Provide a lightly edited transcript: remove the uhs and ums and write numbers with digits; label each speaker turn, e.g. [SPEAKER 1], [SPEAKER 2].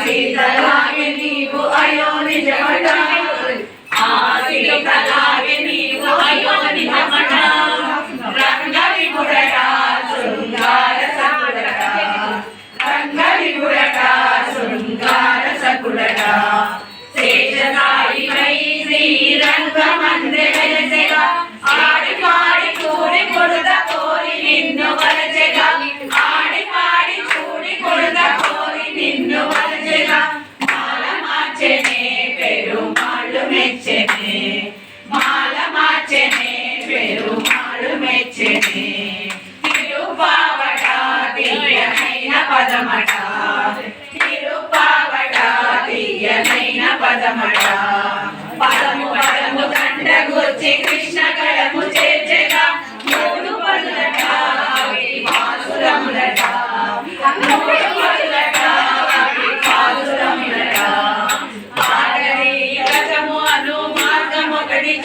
[SPEAKER 1] సీతలాగే నీవు అయో నిజమట ఆ సీతలాగే నీవు అయో నిజమట రంగలి గుడట శృంగార సకుడట రంగలి గుడట శృంగార సకుడట శేషసాయివై శ్రీరంగ మందిరయసెగా ఆడి పాడి చూడి కొడుద కోరి నిన్ను వలచెగా ఆడి పాడి చూడి కొడుద కోరి నిన్ను వలచెగా మాల మార్చెనే పెరుమాళ్ళు మెచ్చెనే మాల మార్చెనే పెరుమాళ్ళు మెచ్చెనే తిరుపావట తీయనైన పదమట తిరుపావట తీయనైన పదమట పదము పదము దండ గుర్చి కృష్ణ కళము చేర్చెగా మూడు పదులట అవి పాసురములట మూడు పదులట అవి పాసురములట ఆడది రథము అను మార్గమొకటి